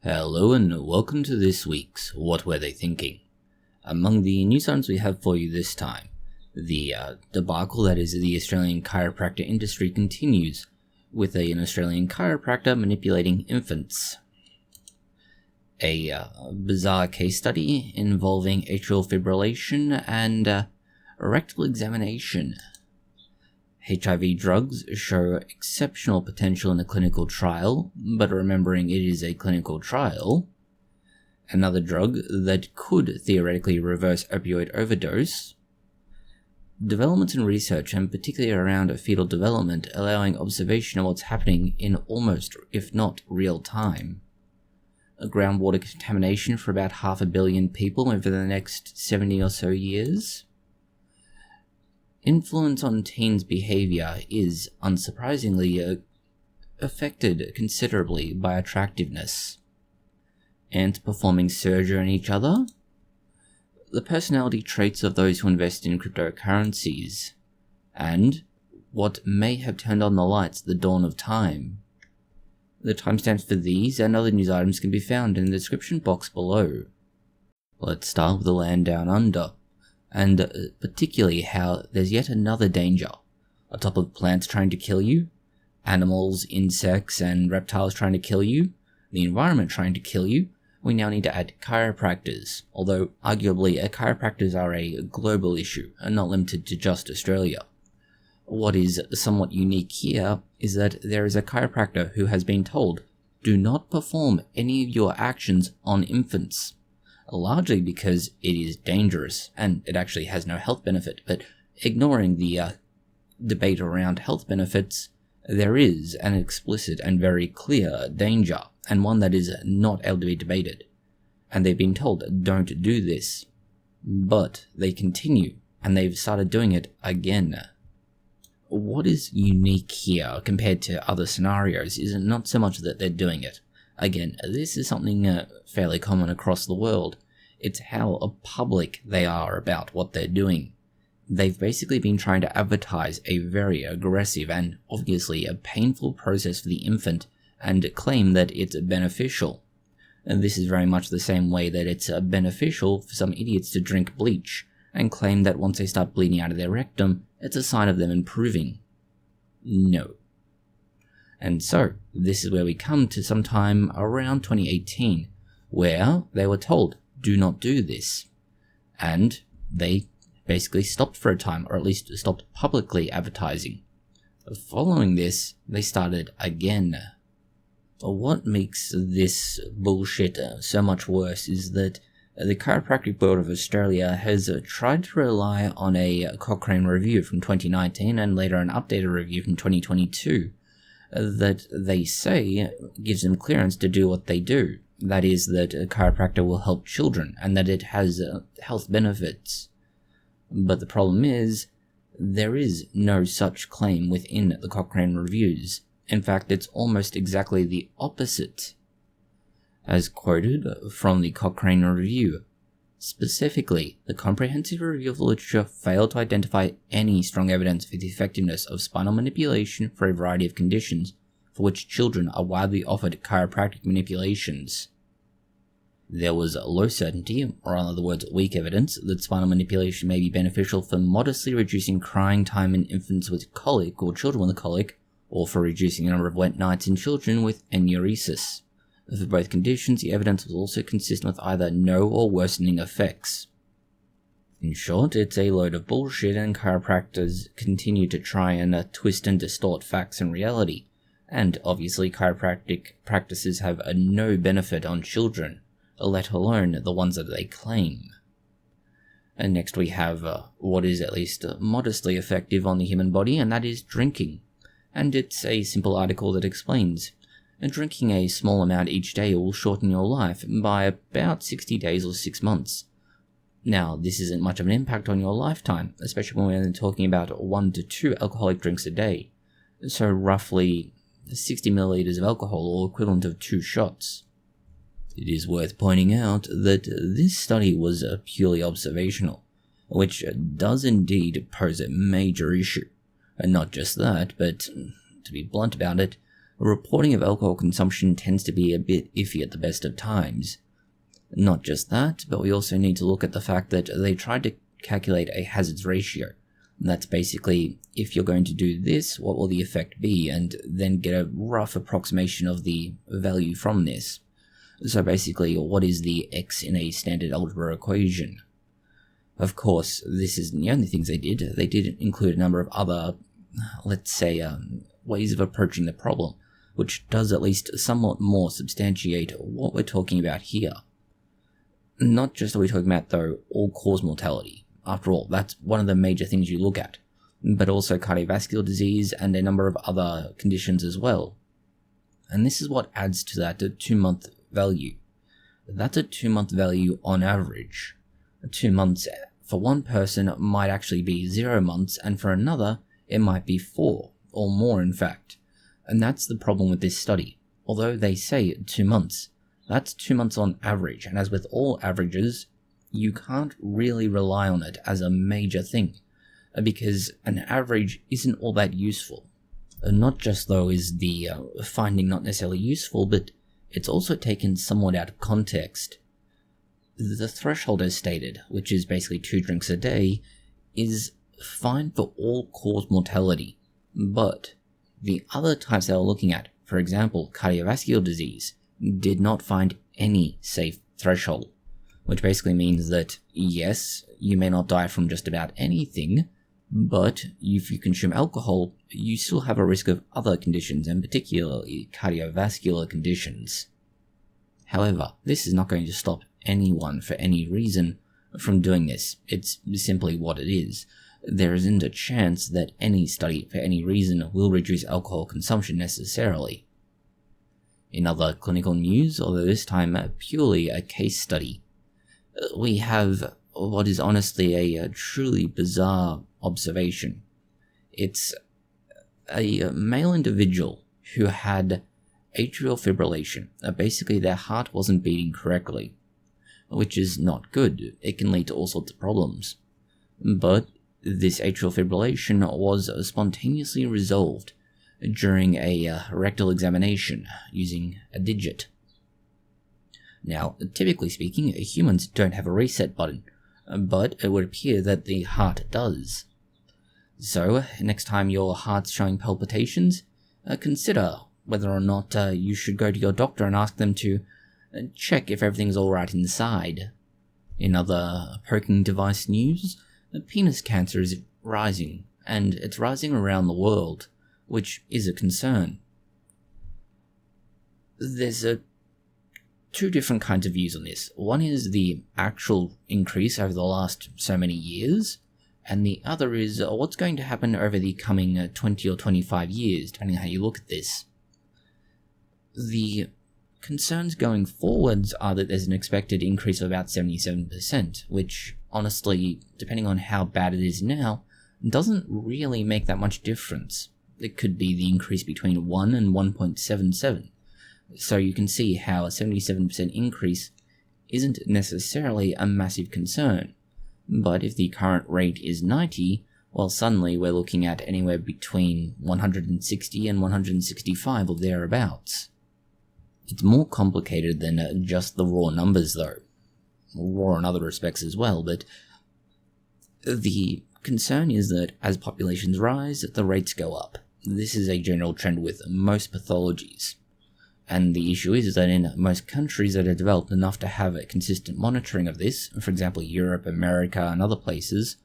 Hello and welcome to this week's What Were They Thinking? Among the news items we have for you this time, the debacle that is the Australian chiropractor industry continues, with an Australian chiropractor manipulating infants. A bizarre case study involving atrial fibrillation and rectal examination. HIV drugs show exceptional potential in a clinical trial, but remembering it is a clinical trial. Another drug that could theoretically reverse opioid overdose. Developments in research, and particularly around fetal development, allowing observation of what's happening in almost, if not real time. A groundwater contamination for about 500 million people over the next 70 or so years. Influence on teens' behavior is, unsurprisingly, affected considerably by attractiveness. And performing surgery on each other. The personality traits of those who invest in cryptocurrencies. And what may have turned on the lights at the dawn of time. The timestamps for these and other news items can be found in the description box below. Let's start with the land down under. And particularly how there's yet another danger. On top of plants trying to kill you, animals, insects, and reptiles trying to kill you, the environment trying to kill you, we now need to add chiropractors, although arguably chiropractors are a global issue and not limited to just Australia. What is somewhat unique here is that there is a chiropractor who has been told, do not perform any of your actions on infants. Largely because it is dangerous, and it actually has no health benefit, but ignoring the debate around health benefits, there is an explicit and very clear danger, and one that is not able to be debated. And they've been told, don't do this. But they continue, and they've started doing it again. What is unique here compared to other scenarios is not so much that they're doing it. Again, this is something fairly common across the world. It's how public they are about what they're doing. They've basically been trying to advertise a very aggressive and obviously a painful process for the infant and claim that it's beneficial. And this is very much the same way that it's beneficial for some idiots to drink bleach and claim that once they start bleeding out of their rectum, it's a sign of them improving. No. And so, this is where we come to sometime around 2018, where they were told, do not do this. And they basically stopped for a time, or at least stopped publicly advertising. Following this, they started again. What makes this bullshit so much worse is that the Chiropractic Board of Australia has tried to rely on a Cochrane review from 2019 and later an updated review from 2022. That they say gives them clearance to do what they do. That is, that a chiropractor will help children and that it has health benefits. But the problem is, there is no such claim within the Cochrane reviews. In fact, it's almost exactly the opposite. As quoted from the Cochrane review, specifically, the comprehensive review of the literature failed to identify any strong evidence for the effectiveness of spinal manipulation for a variety of conditions for which children are widely offered chiropractic manipulations. There was low certainty, or in other words, weak evidence, that spinal manipulation may be beneficial for modestly reducing crying time in infants with colic or children with colic, or for reducing the number of wet nights in children with enuresis. For both conditions, the evidence was also consistent with either no or worsening effects. In short, it's a load of bullshit, and chiropractors continue to try and twist and distort facts and reality. And obviously chiropractic practices have no benefit on children, let alone the ones that they claim. And next we have what is at least modestly effective on the human body, and that is drinking. And it's a simple article that explains. Drinking a small amount each day will shorten your life by about 60 days or 6 months. Now, this isn't much of an impact on your lifetime, especially when we're talking about 1 to 2 alcoholic drinks a day. So roughly 60 milliliters of alcohol, or equivalent of 2 shots. It is worth pointing out that this study was purely observational, which does indeed pose a major issue. And not just that, but to be blunt about it, reporting of alcohol consumption tends to be a bit iffy at the best of times. Not just that, but we also need to look at the fact that they tried to calculate a hazards ratio. That's basically, if you're going to do this, what will the effect be, and then get a rough approximation of the value from this. So basically, what is the x in a standard algebra equation? Of course, this isn't the only things they did. They did include a number of other, let's say, ways of approaching the problem, which does at least somewhat more substantiate what we're talking about here. Not just are we talking about, though, all-cause mortality. After all, that's one of the major things you look at, but also cardiovascular disease and a number of other conditions as well. And this is what adds to that 2-month value. That's a 2-month value on average. 2 months for one person might actually be 0 months, and for another, it might be 4, or more in fact. And that's the problem with this study. Although they say 2 months, that's 2 months on average, and as with all averages, you can't really rely on it as a major thing, because an average isn't all that useful. Not just, though, is the finding not necessarily useful, but it's also taken somewhat out of context. The threshold as stated, which is basically 2 drinks a day, is fine for all-cause mortality, but the other types they were looking at, for example, cardiovascular disease, did not find any safe threshold, which basically means that, yes, you may not die from just about anything, but if you consume alcohol, you still have a risk of other conditions, and particularly cardiovascular conditions. However, this is not going to stop anyone for any reason from doing this. It's simply what it is. There isn't a chance that any study for any reason will reduce alcohol consumption necessarily. In other clinical news, although this time purely a case study, we have what is honestly a truly bizarre observation. It's a male individual who had atrial fibrillation. Basically, their heart wasn't beating correctly, which is not good. It can lead to all sorts of problems. But this atrial fibrillation was spontaneously resolved during a rectal examination using a digit. Now, typically speaking, humans don't have a reset button, but it would appear that the heart does. So, next time your heart's showing palpitations, consider whether or not you should go to your doctor and ask them to check if everything's alright inside. In other poking device news, penis cancer is rising, and it's rising around the world, which is a concern. There's 2 different kinds of views on this. One is the actual increase over the last so many years, and the other is what's going to happen over the coming 20 or 25 years, depending on how you look at this. The concerns going forwards are that there's an expected increase of about 77%, which, honestly, depending on how bad it is now, doesn't really make that much difference. It could be the increase between 1 and 1.77. So you can see how a 77% increase isn't necessarily a massive concern. But if the current rate is 90, well, suddenly we're looking at anywhere between 160 and 165 or thereabouts. It's more complicated than just the raw numbers, though. Raw in other respects as well, but the concern is that as populations rise, the rates go up. This is a general trend with most pathologies. And the issue is that in most countries that are developed enough to have a consistent monitoring of this, for example Europe, America, and other places,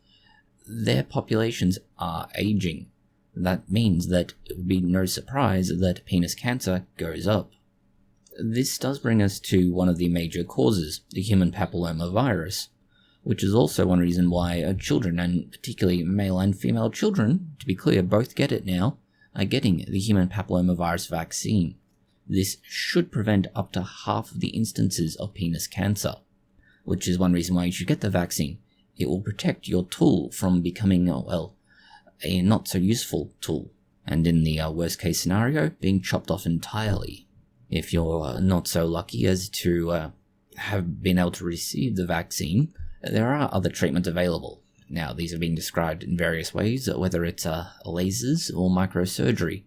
their populations are aging. That means that it would be no surprise that penis cancer goes up. This does bring us to one of the major causes, the human papillomavirus, which is also one reason why children, and particularly male and female children, to be clear, both get it now, are getting the human papillomavirus vaccine. This should prevent up to half of the instances of penis cancer, which is one reason why you should get the vaccine. It will protect your tool from becoming, a not-so-useful tool, and in the worst-case scenario, being chopped off entirely. If you're not so lucky as to have been able to receive the vaccine, there are other treatments available. Now, these have been described in various ways, whether it's lasers or microsurgery.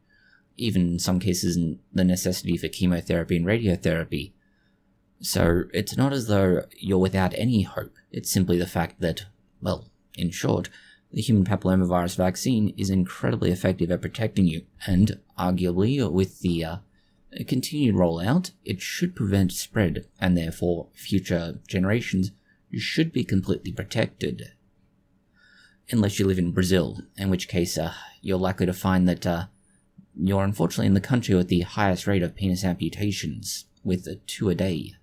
even in some cases the necessity for chemotherapy and radiotherapy. So it's not as though you're without any hope. It's simply the fact that, well, in short, the human papillomavirus vaccine is incredibly effective at protecting you, and arguably with the continued rollout, it should prevent spread, and therefore future generations should be completely protected. Unless you live in Brazil, in which case you're likely to find that you're unfortunately in the country with the highest rate of penis amputations, with 2 a day.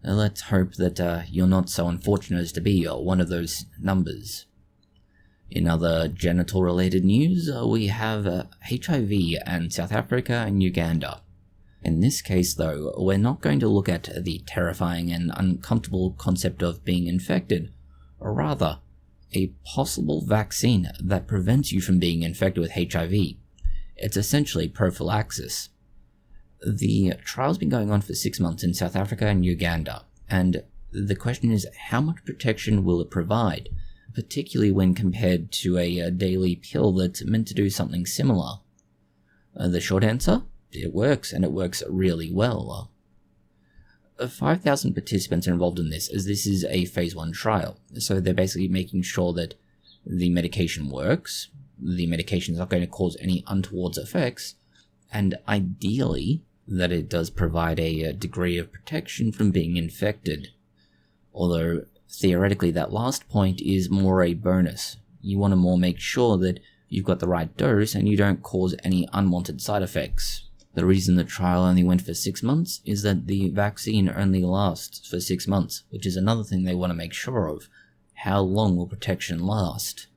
Let's hope that you're not so unfortunate as to be one of those numbers. In other genital-related news, we have HIV and South Africa and Uganda. In this case, though, we're not going to look at the terrifying and uncomfortable concept of being infected, or rather, a possible vaccine that prevents you from being infected with HIV. It's essentially prophylaxis. The trial's been going on for 6 months in South Africa and Uganda, and the question is, how much protection will it provide, particularly when compared to a daily pill that's meant to do something similar? The short answer? It works, and it works really well. 5,000 participants are involved in this, as this is a phase 1 trial, so they're basically making sure that the medication works, the medication is not going to cause any untoward effects, and ideally, that it does provide a degree of protection from being infected. Although, theoretically, that last point is more a bonus. You want to more make sure that you've got the right dose and you don't cause any unwanted side effects. The reason the trial only went for 6 months is that the vaccine only lasts for 6 months, which is another thing they want to make sure of. How long will protection last?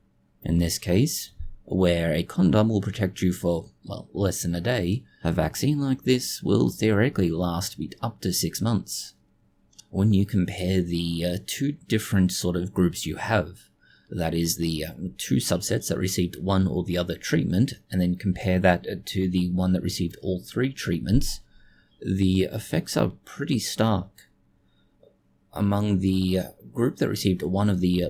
In this case, where a condom will protect you for, well, less than a day, a vaccine like this will theoretically last up to 6 months. When you compare the 2 different sort of groups you have, that is the 2 subsets that received one or the other treatment, and then compare that to the one that received all 3 treatments, the effects are pretty stark. Among the group that received one of the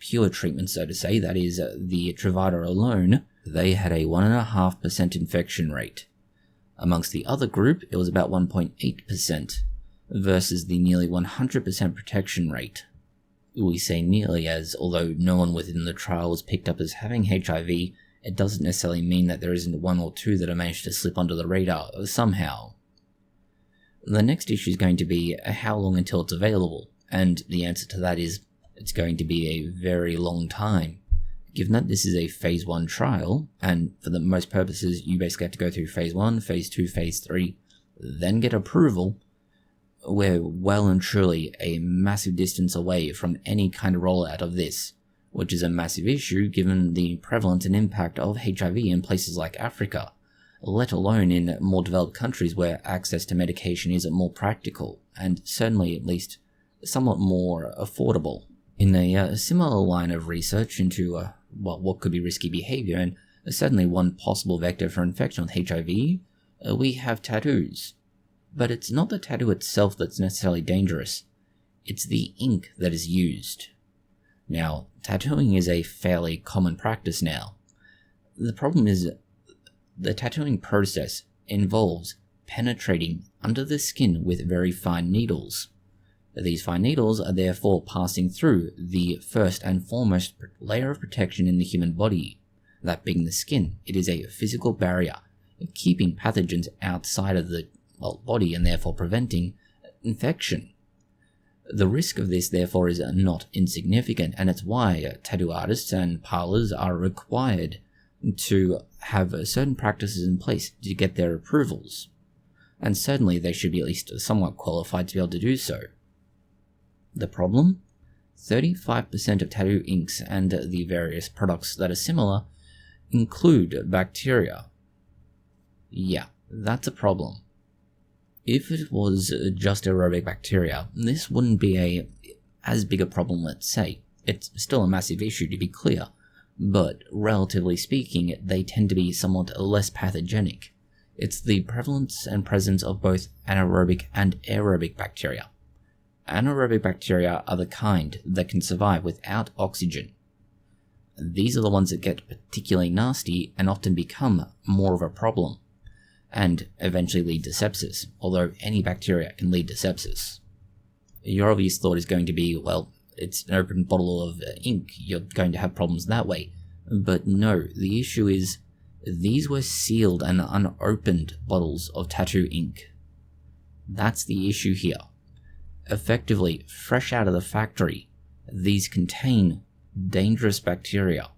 pure treatments, so to say, that is the Truvada alone, they had a 1.5% infection rate. Amongst the other group, it was about 1.8%, versus the nearly 100% protection rate. We say nearly, as although no one within the trial was picked up as having HIV, it doesn't necessarily mean that there isn't 1 or 2 that have managed to slip under the radar somehow. The next issue is going to be how long until it's available, and the answer to that is it's going to be a very long time. Given that this is a phase 1 trial, and for the most purposes you basically have to go through phase 1, phase 2, phase 3, then get approval, we're well and truly a massive distance away from any kind of rollout of this, which is a massive issue given the prevalence and impact of HIV in places like Africa, let alone in more developed countries where access to medication is more practical, and certainly at least somewhat more affordable. In a similar line of research into what could be risky behavior, and certainly one possible vector for infection with HIV, we have tattoos. But it's not the tattoo itself that's necessarily dangerous, it's the ink that is used. Now, tattooing is a fairly common practice now. The problem is the tattooing process involves penetrating under the skin with very fine needles. These fine needles are therefore passing through the first and foremost layer of protection in the human body, that being the skin. It is a physical barrier, keeping pathogens outside of the body and therefore preventing infection. The risk of this therefore is not insignificant, and it's why tattoo artists and parlors are required to have certain practices in place to get their approvals, and certainly they should be at least somewhat qualified to be able to do so. The problem? 35% of tattoo inks and the various products that are similar include bacteria. Yeah, that's a problem. If it was just aerobic bacteria, this wouldn't be as big a problem, let's say. It's still a massive issue, to be clear, but relatively speaking, they tend to be somewhat less pathogenic. It's the prevalence and presence of both anaerobic and aerobic bacteria. Anaerobic bacteria are the kind that can survive without oxygen. These are the ones that get particularly nasty and often become more of a problem. and eventually lead to sepsis, although any bacteria can lead to sepsis. Your obvious thought is going to be, well, it's an open bottle of ink, you're going to have problems that way. But no, the issue is, these were sealed and unopened bottles of tattoo ink. That's the issue here. Effectively, fresh out of the factory, these contain dangerous bacteria.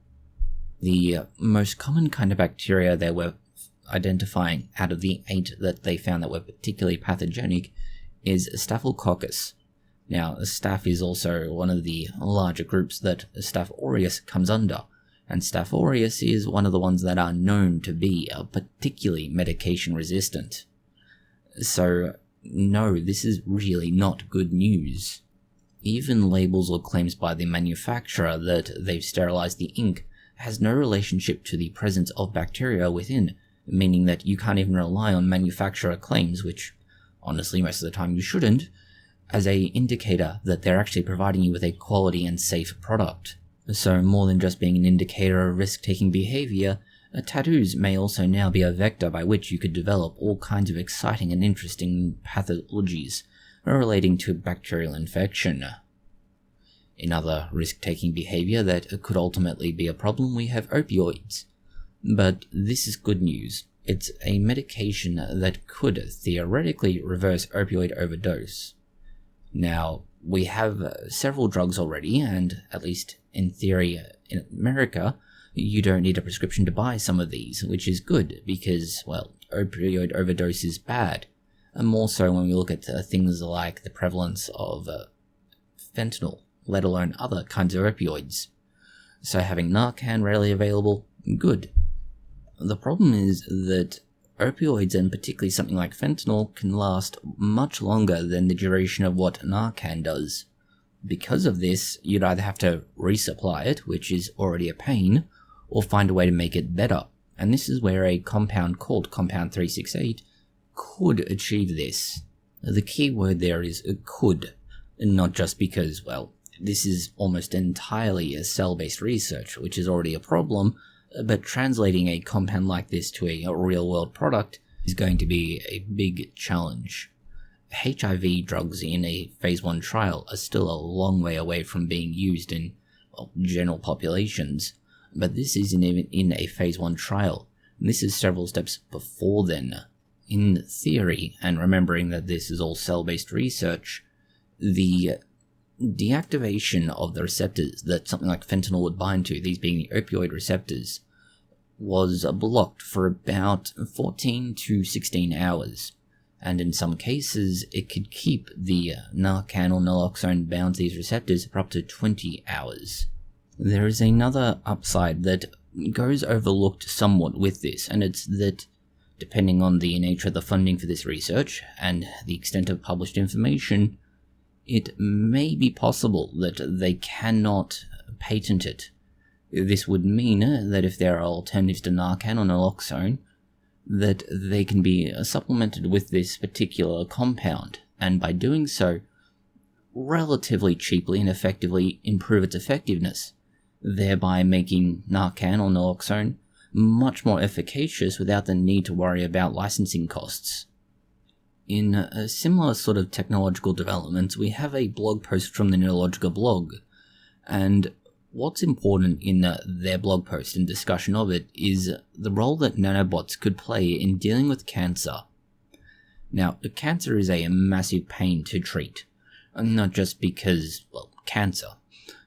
The most common kind of bacteria they were identifying out of the 8 that they found that were particularly pathogenic is Staphylococcus. Now, Staph is also one of the larger groups that Staph aureus comes under, and Staph aureus is one of the ones that are known to be particularly medication resistant. So, no, this is really not good news. Even labels or claims by the manufacturer that they've sterilized the ink has no relationship to the presence of bacteria within, meaning that you can't even rely on manufacturer claims, which honestly most of the time you shouldn't, as a indicator that they're actually providing you with a quality and safe product. So more than just being an indicator of risk-taking behavior, tattoos may also now be a vector by which you could develop all kinds of exciting and interesting pathologies relating to bacterial infection. In other risk-taking behavior that could ultimately be a problem, we have opioids. But this is good news. It's a medication that could theoretically reverse opioid overdose. Now, we have several drugs already, and at least in theory in America, you don't need a prescription to buy some of these, which is good because, well, opioid overdose is bad. And more so when we look at things like the prevalence of fentanyl, let alone other kinds of opioids. So having Narcan readily available, good. The problem is that opioids, and particularly something like fentanyl, can last much longer than the duration of what Narcan does. Because of this, you'd either have to resupply it, which is already a pain, or find a way to make it better. And this is where a compound called Compound 368 could achieve this. The key word there is could, not just because, well, this is almost entirely a cell-based research, which is already a problem, but translating a compound like this to a real-world product is going to be a big challenge. HIV drugs in a phase 1 trial are still a long way away from being used in, well, general populations, but this isn't even in a phase 1 trial. This is several steps before then. In theory, and remembering that this is all cell-based research, the deactivation of the receptors that something like fentanyl would bind to, these being the opioid receptors, was blocked for about 14 to 16 hours. And in some cases, it could keep the Narcan or naloxone bound to these receptors for up to 20 hours. There is another upside that goes overlooked somewhat with this, and it's that depending on the nature of the funding for this research and the extent of published information, it may be possible that they cannot patent it. This would mean that if there are alternatives to Narcan or naloxone, that they can be supplemented with this particular compound, and by doing so, relatively cheaply and effectively improve its effectiveness, thereby making Narcan or naloxone much more efficacious without the need to worry about licensing costs. In a similar sort of technological development, we have a blog post from the Neurologica blog, and what's important in their blog post and discussion of it is the role that nanobots could play in dealing with cancer. Now, cancer is a massive pain to treat, not just because, well, cancer,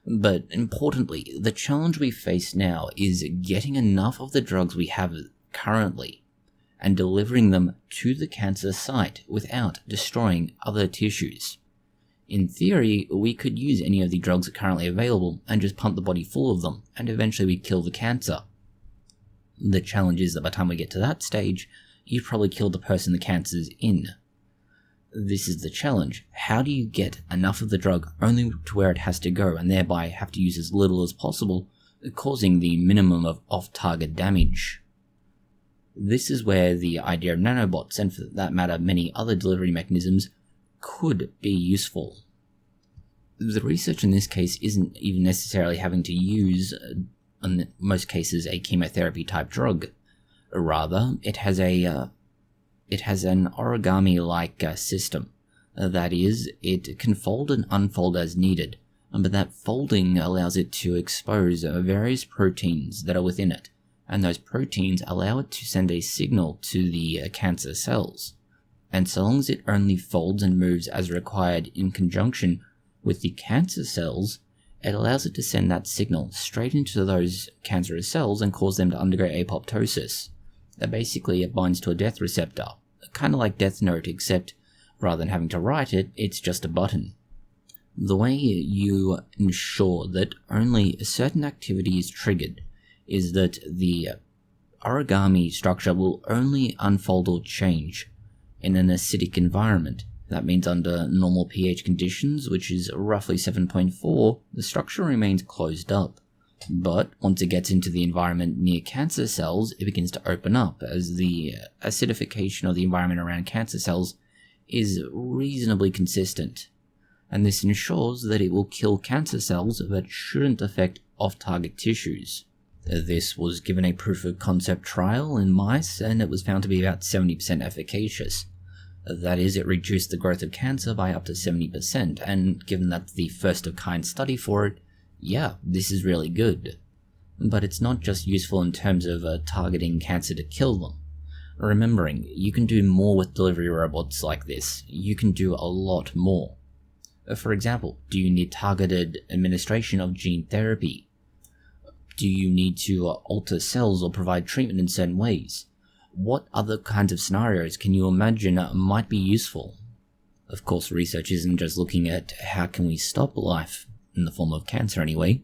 but importantly, the challenge we face now is getting enough of the drugs we have currently and delivering them to the cancer site without destroying other tissues. In theory, we could use any of the drugs currently available and just pump the body full of them, and eventually we kill the cancer. The challenge is that by the time we get to that stage, you've probably killed the person the cancer's in. This is the challenge. How do you get enough of the drug only to where it has to go, and thereby have to use as little as possible, causing the minimum of off-target damage? This is where the idea of nanobots, and for that matter many other delivery mechanisms, could be useful. The research in this case isn't even necessarily having to use, in most cases, a chemotherapy type drug. Rather, it has a it has an origami-like system. That is, it can fold and unfold as needed, but that folding allows it to expose various proteins that are within it, and those proteins allow it to send a signal to the cancer cells. And so long as it only folds and moves as required in conjunction with the cancer cells, it allows it to send that signal straight into those cancerous cells and cause them to undergo apoptosis. Basically, it binds to a death receptor, kind of like Death Note, except rather than having to write it, it's just a button. The way you ensure that only a certain activity is triggered is that the origami structure will only unfold or change in an acidic environment. That means under normal pH conditions, which is roughly 7.4, the structure remains closed up. But once it gets into the environment near cancer cells, it begins to open up, as the acidification of the environment around cancer cells is reasonably consistent. And this ensures that it will kill cancer cells but shouldn't affect off-target tissues. This was given a proof of concept trial in mice, and it was found to be about 70% efficacious. That is, it reduced the growth of cancer by up to 70%, and given that's the first of kind study for it, yeah, this is really good. But it's not just useful in terms of targeting cancer to kill them. Remembering, you can do more with delivery robots like this. You can do a lot more. For example, do you need targeted administration of gene therapy? Do you need to alter cells or provide treatment in certain ways? What other kinds of scenarios can you imagine might be useful? Of course, research isn't just looking at how can we stop life, in the form of cancer anyway,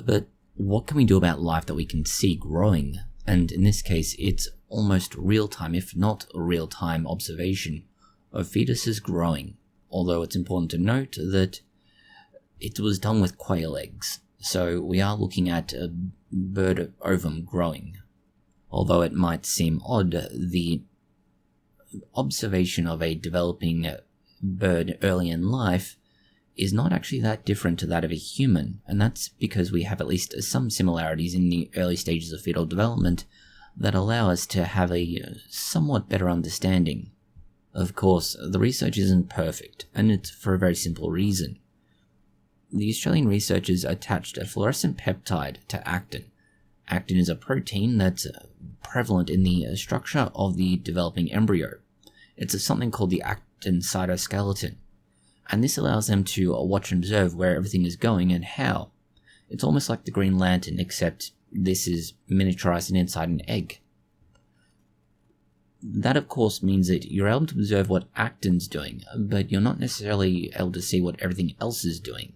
but what can we do about life that we can see growing? And in this case, it's almost real-time, if not real-time observation of fetuses growing. Although it's important to note that it was done with quail eggs, so we are looking at a bird ovum growing. Although it might seem odd, the observation of a developing bird early in life is not actually that different to that of a human, and that's because we have at least some similarities in the early stages of fetal development that allow us to have a somewhat better understanding. Of course, the research isn't perfect, and it's for a very simple reason. The Australian researchers attached a fluorescent peptide to actin. Actin is a protein that's prevalent in the structure of the developing embryo. It's something called the actin cytoskeleton, and this allows them to watch and observe where everything is going and how. It's almost like the Green Lantern, except this is miniaturized and inside an egg. That of course means that you're able to observe what actin's doing, but you're not necessarily able to see what everything else is doing.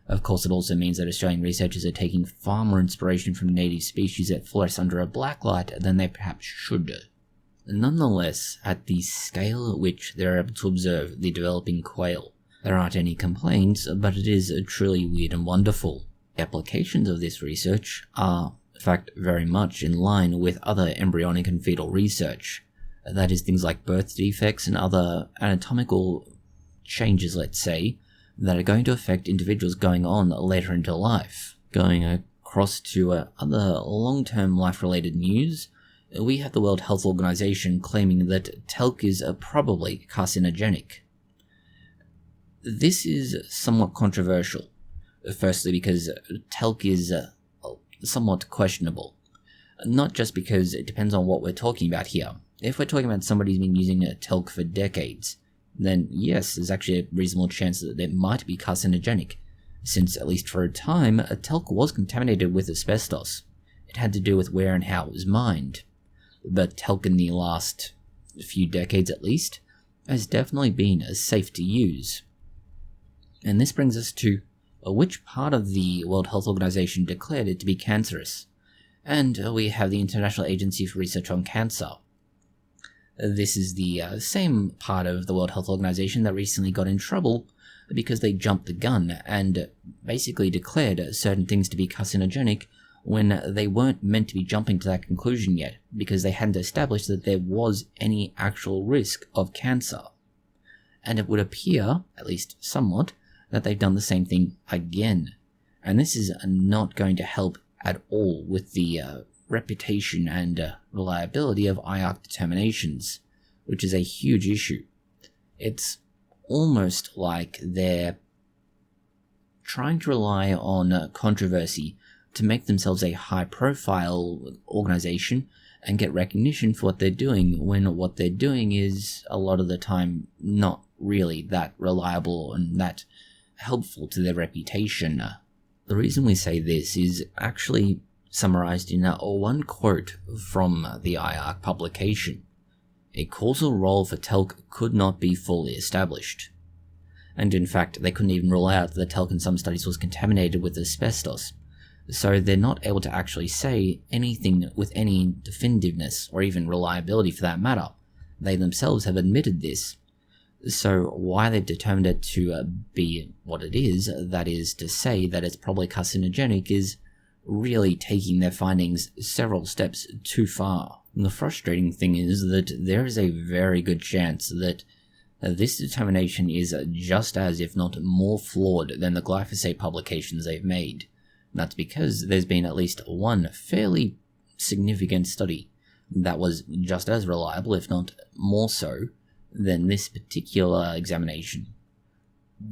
Of course, it also means that Australian researchers are taking far more inspiration from native species that fluoresce under a black light than they perhaps should. Nonetheless, at the scale at which they're able to observe the developing quail, there aren't any complaints, but it is truly weird and wonderful. The applications of this research are, in fact, very much in line with other embryonic and fetal research. That is, things like birth defects and other anatomical changes, let's say, that are going to affect individuals going on later into life. Going across to other long-term life-related news, we have the World Health Organization claiming that talc is probably carcinogenic. This is somewhat controversial. Firstly, because talc is somewhat questionable. Not just because it depends on what we're talking about here. If we're talking about somebody who's been using talc for decades, then yes, there's actually a reasonable chance that it might be carcinogenic, since at least for a time, talc was contaminated with asbestos. It had to do with where and how it was mined. But talc in the last few decades at least, has definitely been safe to use. And this brings us to which part of the World Health Organization declared it to be cancerous. And we have the International Agency for Research on Cancer. This is the same part of the World Health Organization that recently got in trouble because they jumped the gun and basically declared certain things to be carcinogenic when they weren't meant to be jumping to that conclusion yet, because they hadn't established that there was any actual risk of cancer. And it would appear, at least somewhat, that they've done the same thing again. And this is not going to help at all with the reputation and reliability of IARC determinations, which is a huge issue. It's almost like they're trying to rely on controversy to make themselves a high-profile organization and get recognition for what they're doing, when what they're doing is, a lot of the time, not really that reliable and that helpful to their reputation. The reason we say this is actually summarized in one quote from the IARC publication. A causal role for talc could not be fully established. And in fact, they couldn't even rule out that talc in some studies was contaminated with asbestos. So they're not able to actually say anything with any definitiveness or even reliability for that matter. They themselves have admitted this. So why they've determined it to be what it is, that is to say that it's probably carcinogenic, is really taking their findings several steps too far. And the frustrating thing is that there is a very good chance that this determination is just as, if not more, flawed than the glyphosate publications they've made. That's because there's been at least one fairly significant study that was just as reliable, if not more so, than this particular examination.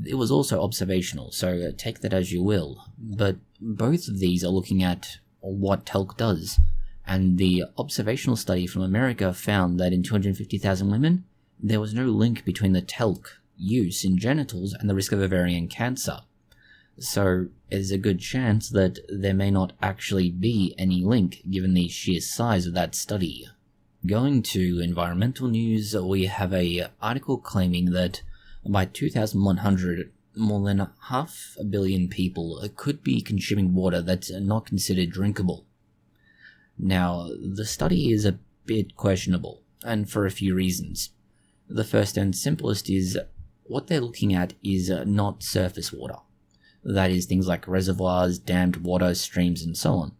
It was also observational, so take that as you will, but both of these are looking at what talc does, and the observational study from America found that in 250,000 women, there was no link between the talc use in genitals and the risk of ovarian cancer. So there's a good chance that there may not actually be any link given the sheer size of that study. Going to environmental news, we have an article claiming that by 2100, more than 500 million people could be consuming water that's not considered drinkable. Now, the study is a bit questionable, and for a few reasons. The first and simplest is what they're looking at is not surface water. That is things like reservoirs, dammed water, streams, and so on.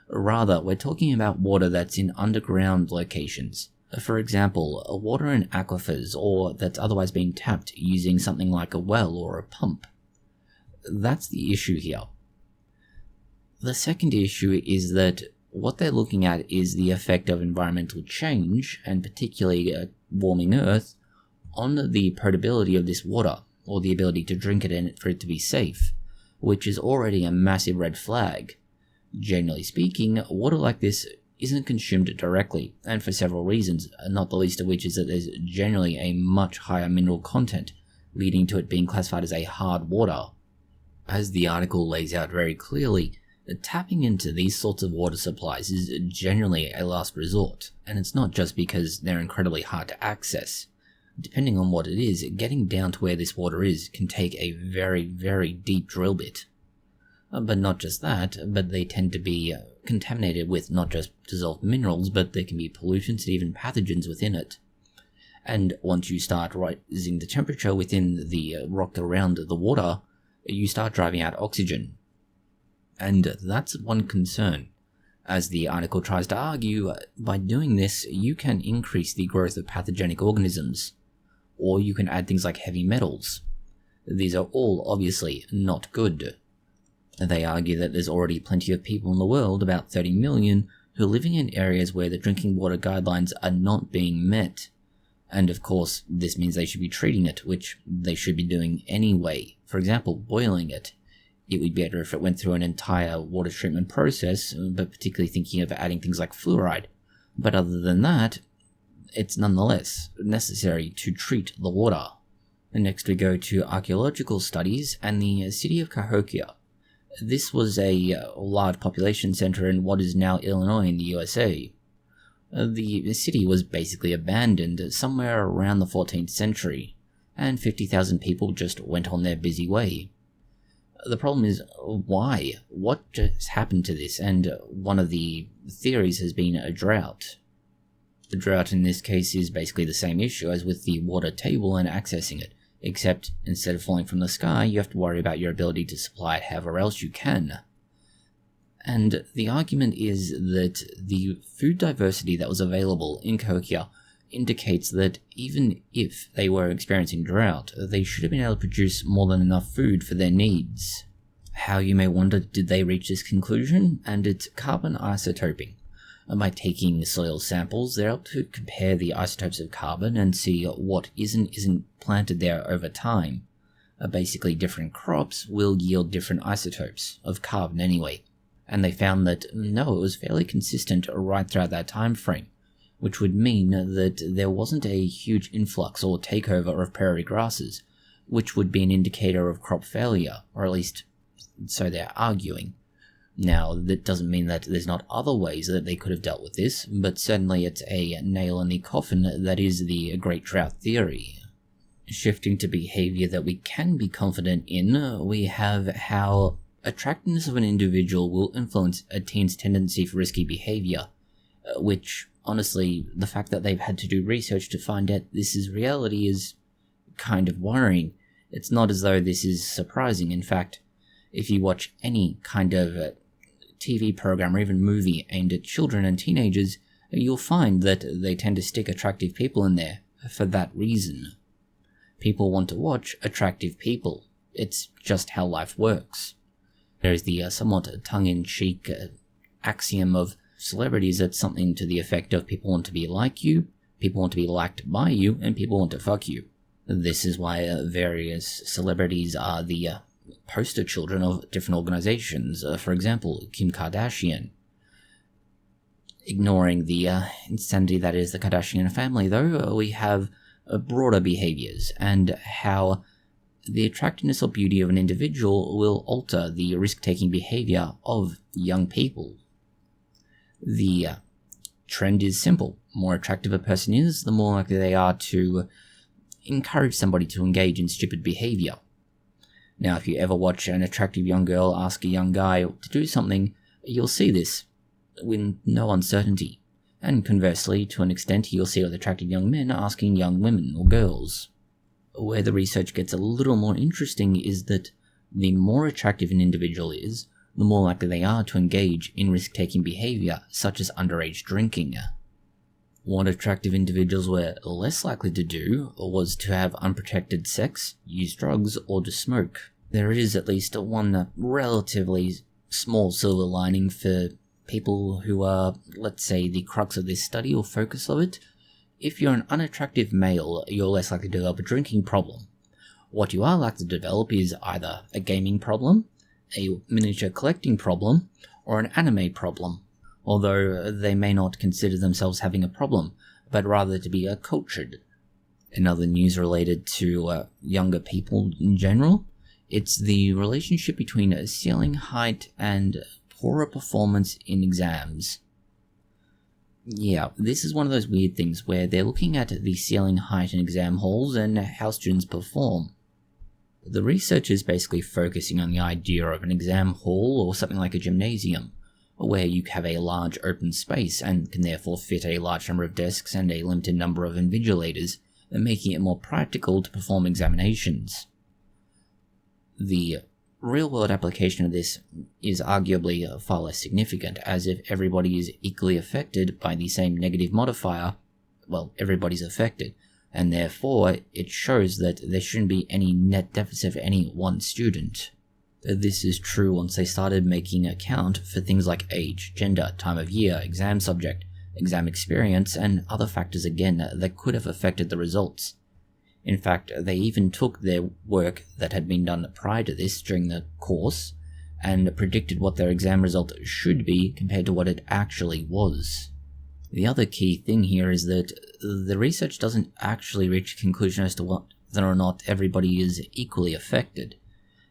Rather, we're talking about water that's in underground locations. For example, water in aquifers, or that's otherwise being tapped using something like a well or a pump. That's the issue here. The second issue is that what they're looking at is the effect of environmental change, and particularly warming Earth, on the potability of this water, or the ability to drink it and for it to be safe, which is already a massive red flag. Generally speaking, water like this isn't consumed directly, and for several reasons, not the least of which is that there's generally a much higher mineral content, leading to it being classified as a hard water. As the article lays out very clearly, tapping into these sorts of water supplies is generally a last resort, and it's not just because they're incredibly hard to access. Depending on what it is, getting down to where this water is can take a very, very deep drill bit. But not just that, but they tend to be contaminated with not just dissolved minerals, but there can be pollutants and even pathogens within it. And once you start rising the temperature within the rock around the water, you start driving out oxygen. And that's one concern. As the article tries to argue, by doing this, you can increase the growth of pathogenic organisms, or you can add things like heavy metals. These are all obviously not good. They argue that there's already plenty of people in the world, about 30 million, who are living in areas where the drinking water guidelines are not being met. And of course, this means they should be treating it, which they should be doing anyway. For example, boiling it. It would be better if it went through an entire water treatment process, but particularly thinking of adding things like fluoride. But other than that, it's nonetheless necessary to treat the water. And next we go to archaeological studies and the city of Cahokia. This was a large population center in what is now Illinois in the USA. The city was basically abandoned somewhere around the 14th century, and 50,000 people just went on their busy way. The problem is, why? What just happened to this? And one of the theories has been a drought. The drought in this case is basically the same issue as with the water table and accessing it, except instead of falling from the sky, you have to worry about your ability to supply it however else you can. And the argument is that the food diversity that was available in Cahokia indicates that even if they were experiencing drought, they should have been able to produce more than enough food for their needs. How, you may wonder, did they reach this conclusion? And it's carbon isotoping. By taking soil samples, they're able to compare the isotopes of carbon and see what isn't planted there over time. Basically, different crops will yield different isotopes of carbon anyway. And they found that, no, it was fairly consistent right throughout that time frame, which would mean that there wasn't a huge influx or takeover of prairie grasses, which would be an indicator of crop failure, or at least so they're arguing. Now, that doesn't mean that there's not other ways that they could have dealt with this, but certainly it's a nail in the coffin that is the Great Drought theory. Shifting to behavior that we can be confident in, we have how attractiveness of an individual will influence a teen's tendency for risky behavior, which, honestly, the fact that they've had to do research to find out this is reality is kind of worrying. It's not as though this is surprising. In fact, if you watch any kind of TV program or even movie aimed at children and teenagers, you'll find that they tend to stick attractive people in there for that reason. People want to watch attractive people. It's just how life works. There's the somewhat tongue-in-cheek axiom of celebrities that's something to the effect of people want to be like you, people want to be liked by you, and people want to fuck you. This is why various celebrities are the poster children of different organizations. For example, Kim Kardashian. Ignoring the insanity that is the Kardashian family, though, we have broader behaviors and how the attractiveness or beauty of an individual will alter the risk-taking behavior of young people. The trend is simple. The more attractive a person is, the more likely they are to encourage somebody to engage in stupid behavior. Now, if you ever watch an attractive young girl ask a young guy to do something, you'll see this with no uncertainty. And conversely, to an extent, you'll see with attractive young men asking young women or girls. Where the research gets a little more interesting is that the more attractive an individual is, the more likely they are to engage in risk-taking behavior, such as underage drinking. What attractive individuals were less likely to do was to have unprotected sex, use drugs, or to smoke. There is at least one relatively small silver lining for people who are, let's say, the crux of this study or focus of it. If you're an unattractive male, you're less likely to develop a drinking problem. What you are likely to develop is either a gaming problem, a miniature collecting problem, or an anime problem, although they may not consider themselves having a problem, but rather to be cultured. In other news related to younger people in general, it's the relationship between ceiling height and poorer performance in exams. Yeah, this is one of those weird things where they're looking at the ceiling height in exam halls and how students perform. The research is basically focusing on the idea of an exam hall or something like a gymnasium, where you have a large open space and can therefore fit a large number of desks and a limited number of invigilators, making it more practical to perform examinations. The real-world application of this is arguably far less significant, as if everybody is equally affected by the same negative modifier, well, everybody's affected, and therefore it shows that there shouldn't be any net deficit for any one student. This is true once they started making account for things like age, gender, time of year, exam subject, exam experience, and other factors again that could have affected the results. In fact, they even took their work that had been done prior to this during the course and predicted what their exam result should be compared to what it actually was. The other key thing here is that the research doesn't actually reach a conclusion as to whether or not everybody is equally affected,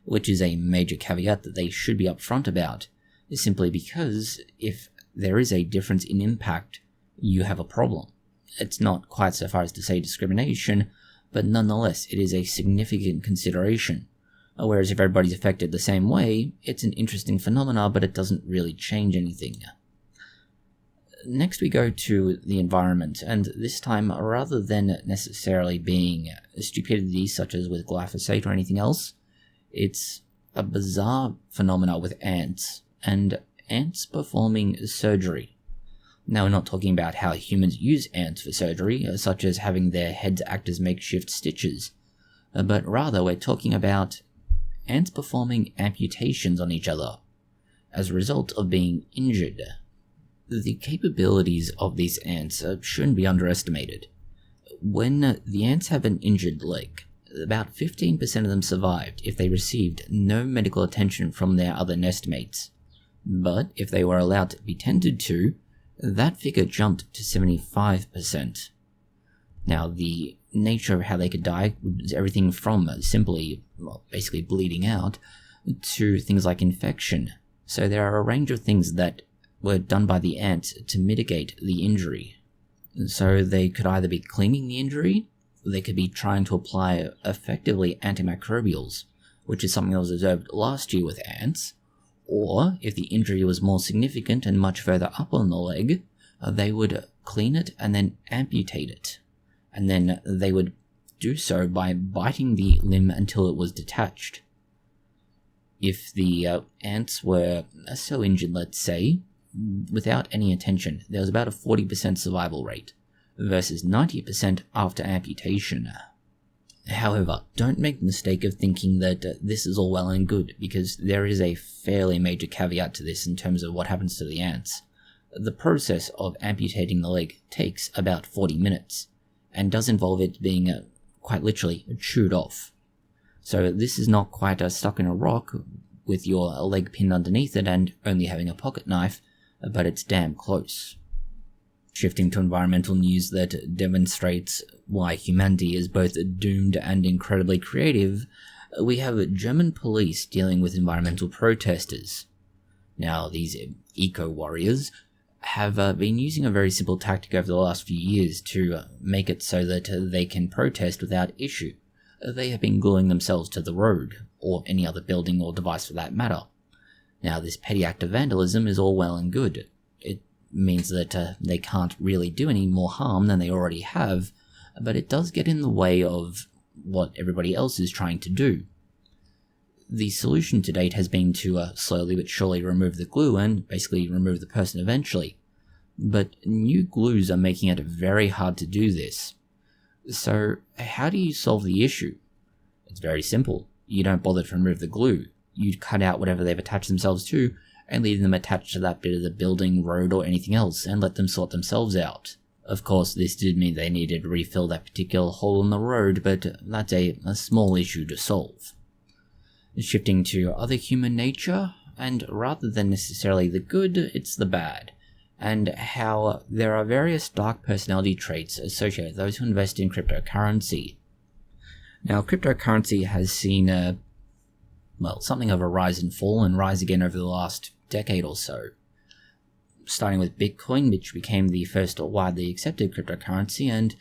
which is a major caveat that they should be upfront about, simply because if there is a difference in impact, you have a problem. It's not quite so far as to say discrimination, but nonetheless, it is a significant consideration. Whereas if everybody's affected the same way, it's an interesting phenomenon, but it doesn't really change anything. Next we go to the environment, and this time, rather than necessarily being stupidity such as with glyphosate or anything else, it's a bizarre phenomenon with ants, and ants performing surgery. Now, we're not talking about how humans use ants for surgery, such as having their heads act as makeshift stitches, but rather we're talking about ants performing amputations on each other as a result of being injured. The capabilities of these ants shouldn't be underestimated. When the ants have an injured leg, about 15% of them survived if they received no medical attention from their other nestmates. But if they were allowed to be tended to, that figure jumped to 75%. Now, the nature of how they could die was everything from simply, basically bleeding out, to things like infection. So there are a range of things that were done by the ants to mitigate the injury. So they could either be cleaning the injury, they could be trying to apply effectively antimicrobials, which is something that was observed last year with ants, or if the injury was more significant and much further up on the leg, they would clean it and then amputate it. And then they would do so by biting the limb until it was detached. If the ants were so injured, let's say, without any attention, there was about a 40% survival rate, versus 90% after amputation. However, don't make the mistake of thinking that this is all well and good, because there is a fairly major caveat to this in terms of what happens to the ants. The process of amputating the leg takes about 40 minutes, and does involve it being quite literally chewed off. So this is not quite stuck in a rock with your leg pinned underneath it and only having a pocket knife, but it's damn close. Shifting to environmental news that demonstrates why humanity is both doomed and incredibly creative, we have German police dealing with environmental protesters. Now, these eco-warriors have been using a very simple tactic over the last few years to make it so that they can protest without issue. They have been gluing themselves to the road, or any other building or device for that matter. Now, this petty act of vandalism is all well and good. It means that they can't really do any more harm than they already have, but it does get in the way of what everybody else is trying to do. The solution to date has been to slowly but surely remove the glue and basically remove the person eventually. But new glues are making it very hard to do this. So how do you solve the issue? It's very simple. You don't bother to remove the glue. You cut out whatever they've attached themselves to and leave them attached to that bit of the building, road, or anything else and let them sort themselves out. Of course, this did mean they needed to refill that particular hole in the road, but that's a small issue to solve. Shifting to other human nature, and rather than necessarily the good, it's the bad, and how there are various dark personality traits associated with those who invest in cryptocurrency. Now, cryptocurrency has seen something of a rise and fall and rise again over the last decade or so. Starting with Bitcoin, which became the first widely accepted cryptocurrency, and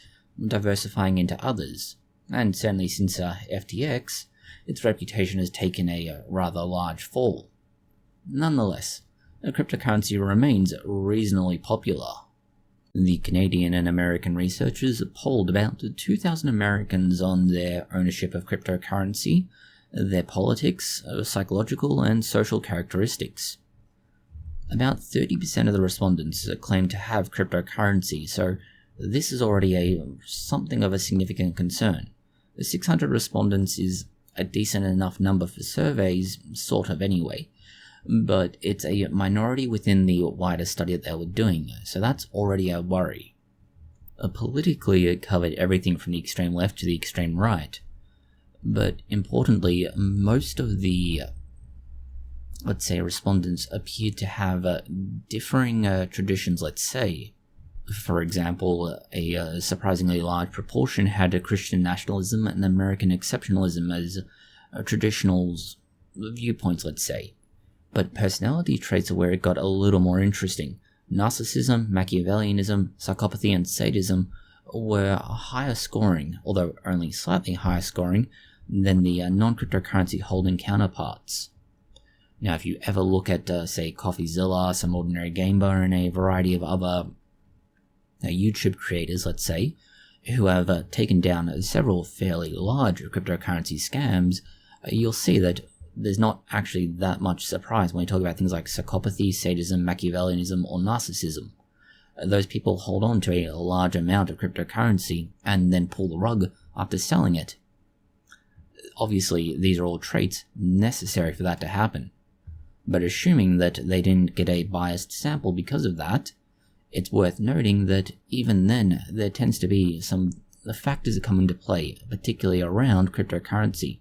diversifying into others. And certainly since FTX, its reputation has taken a rather large fall. Nonetheless, cryptocurrency remains reasonably popular. The Canadian and American researchers polled about 2,000 Americans on their ownership of cryptocurrency, their politics, psychological and social characteristics. About 30% of the respondents claim to have cryptocurrency, so this is already something of a significant concern. The 600 respondents is a decent enough number for surveys, sort of anyway, but it's a minority within the wider study that they were doing, so that's already a worry. Politically, it covered everything from the extreme left to the extreme right, but importantly, most of the respondents appeared to have differing traditions, let's say. For example, a surprisingly large proportion had a Christian nationalism and American exceptionalism as traditional viewpoints, let's say. But personality traits are where it got a little more interesting. Narcissism, Machiavellianism, psychopathy, and sadism were higher scoring, although only slightly higher scoring, than the non-cryptocurrency holding counterparts. Now, if you ever look at, say, CoffeeZilla, Some Ordinary Gamer, and a variety of other YouTube creators, let's say, who have taken down several fairly large cryptocurrency scams, you'll see that there's not actually that much surprise when you talk about things like psychopathy, sadism, Machiavellianism, or narcissism. Those people hold on to a large amount of cryptocurrency and then pull the rug after selling it. Obviously, these are all traits necessary for that to happen. But assuming that they didn't get a biased sample because of that, It's worth noting that even then, there tends to be some factors that come into play, particularly around cryptocurrency,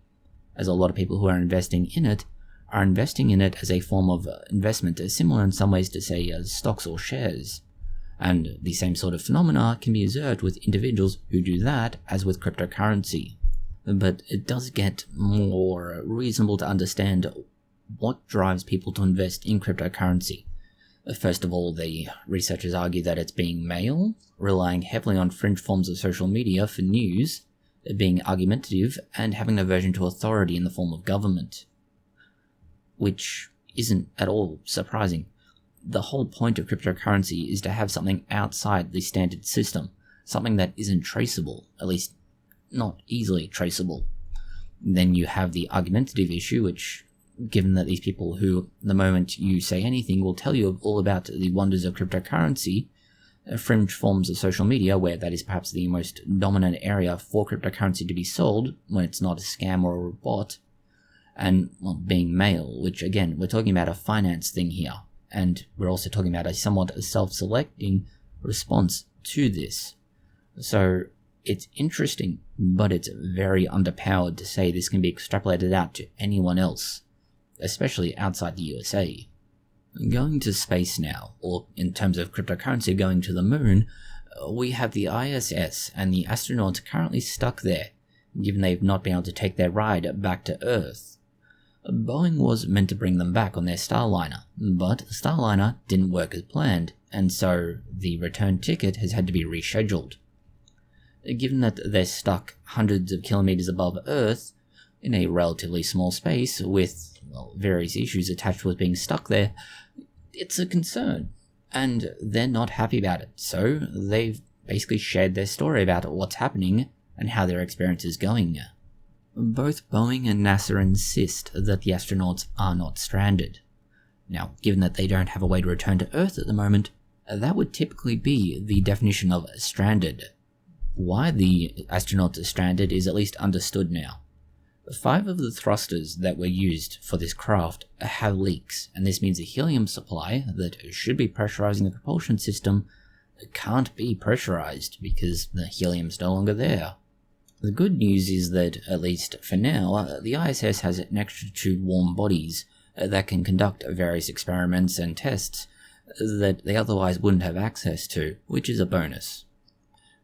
as a lot of people who are investing in it are investing in it as a form of investment, similar in some ways to, say, stocks or shares. And the same sort of phenomena can be observed with individuals who do that as with cryptocurrency. But it does get more reasonable to understand what drives people to invest in cryptocurrency. First of all, the researchers argue that it's being male, relying heavily on fringe forms of social media for news, being argumentative, and having an aversion to authority in the form of government. Which isn't at all surprising. The whole point of cryptocurrency is to have something outside the standard system, something that isn't traceable, at least not easily traceable. Then you have the argumentative issue, which, given that these people who, the moment you say anything, will tell you all about the wonders of cryptocurrency, fringe forms of social media, where that is perhaps the most dominant area for cryptocurrency to be sold, when it's not a scam or a bot, and being male, which again, we're talking about a finance thing here, and we're also talking about a somewhat self-selecting response to this. So it's interesting, but it's very underpowered to say this can be extrapolated out to anyone else, especially outside the USA. Going to space now, or in terms of cryptocurrency going to the moon, we have the ISS and the astronauts currently stuck there, given they've not been able to take their ride back to Earth. Boeing was meant to bring them back on their starliner, but the starliner didn't work as planned, and so the return ticket has had to be rescheduled. Given that they're stuck hundreds of kilometers above Earth, in a relatively small space, with various issues attached with being stuck there, it's a concern, and they're not happy about it, so they've basically shared their story about what's happening and how their experience is going. Both Boeing and NASA insist that the astronauts are not stranded. Now, given that they don't have a way to return to Earth at the moment, that would typically be the definition of stranded. Why the astronauts are stranded is at least understood now. 5 of the thrusters that were used for this craft have leaks, and this means the helium supply that should be pressurizing the propulsion system can't be pressurized because the helium's no longer there. The good news is that, at least for now, the ISS has an extra 2 warm bodies that can conduct various experiments and tests that they otherwise wouldn't have access to, which is a bonus.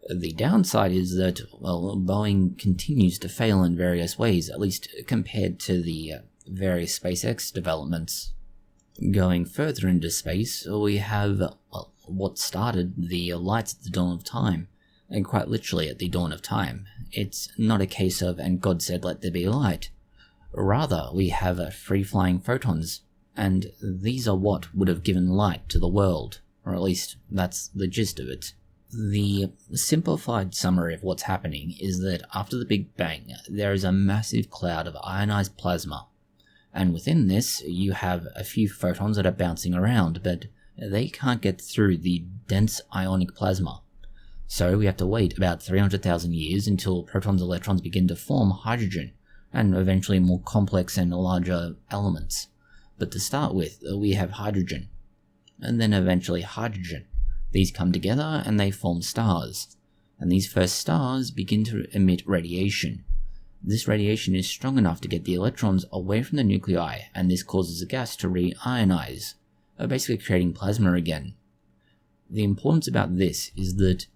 The downside is that, Boeing continues to fail in various ways, at least compared to the various SpaceX developments. Going further into space, we have what started the lights at the dawn of time, and quite literally at the dawn of time. It's not a case of, and God said let there be light. Rather, we have free-flying photons, and these are what would have given light to the world, or at least that's the gist of it. The simplified summary of what's happening is that after the Big Bang, there is a massive cloud of ionized plasma, and within this you have a few photons that are bouncing around, but they can't get through the dense ionic plasma. So we have to wait about 300,000 years until protons and electrons begin to form hydrogen, and eventually more complex and larger elements. But to start with, we have hydrogen, and then eventually hydrogen. These come together and they form stars, and these first stars begin to emit radiation. This radiation is strong enough to get the electrons away from the nuclei, and this causes the gas to reionize, basically creating plasma again. The importance about this is that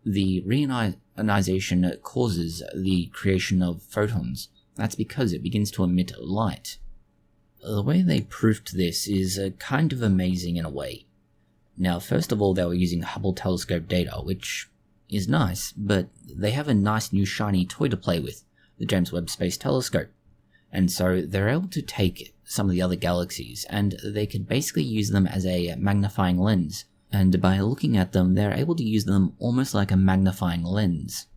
the reionization causes the creation of photons. That's because it begins to emit light. The way they proved this is kind of amazing in a way. Now, first of all, they were using Hubble telescope data, which is nice, but they have a nice new shiny toy to play with, the James Webb Space Telescope. And so they're able to take some of the other galaxies, and they could basically use them as a magnifying lens. And by looking at them, they're able to use them almost like a magnifying lens,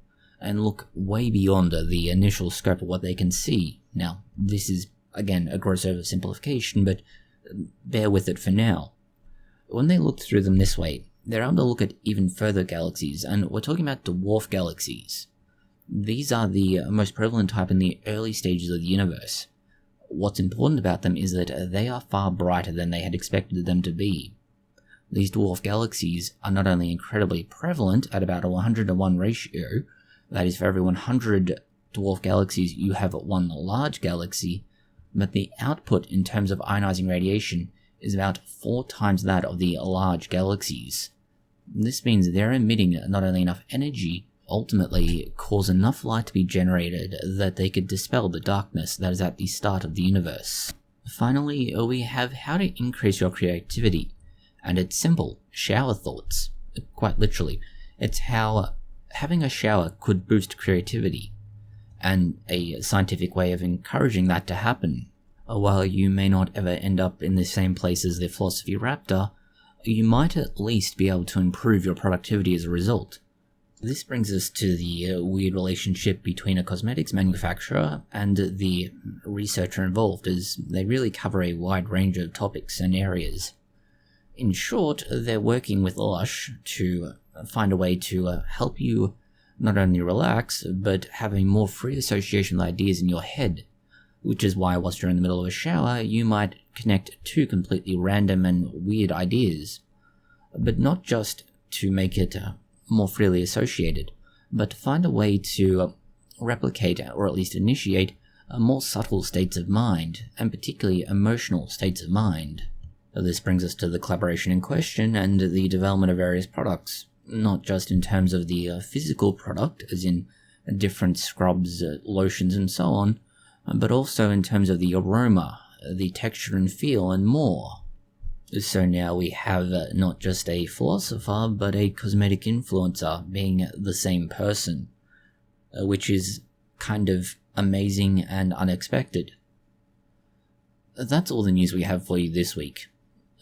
and look way beyond the initial scope of what they can see. Now, this is, again, a gross oversimplification, but bear with it for now. When they look through them this way, they're able to look at even further galaxies, and we're talking about dwarf galaxies. These are the most prevalent type in the early stages of the universe. What's important about them is that they are far brighter than they had expected them to be. These dwarf galaxies are not only incredibly prevalent at about a 100-to-1 ratio, that is, for every 100 dwarf galaxies you have one large galaxy, but the output in terms of ionizing radiation is about 4 times that of the large galaxies. This means they're emitting not only enough energy, ultimately cause enough light to be generated that they could dispel the darkness that is at the start of the universe. Finally, we have how to increase your creativity, and it's simple: shower thoughts. Quite literally, it's how having a shower could boost creativity, and a scientific way of encouraging that to happen. While you may not ever end up in the same place as the philosophy raptor, you might at least be able to improve your productivity as a result. This brings us to the weird relationship between a cosmetics manufacturer and the researcher involved, as they really cover a wide range of topics and areas. In short, they're working with Lush to find a way to help you not only relax, but have a more free association with ideas in your head, which is why whilst you're in the middle of a shower, you might connect 2 completely random and weird ideas, but not just to make it more freely associated, but to find a way to replicate, or at least initiate, more subtle states of mind, and particularly emotional states of mind. This brings us to the collaboration in question and the development of various products, not just in terms of the physical product, as in different scrubs, lotions and so on, but also in terms of the aroma, the texture and feel, and more. So now we have not just a philosopher, but a cosmetic influencer being the same person, which is kind of amazing and unexpected. That's all the news we have for you this week.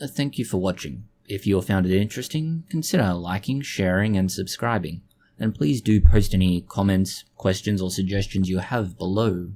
Thank you for watching. If you found it interesting, consider liking, sharing, and subscribing, and please do post any comments, questions, or suggestions you have below.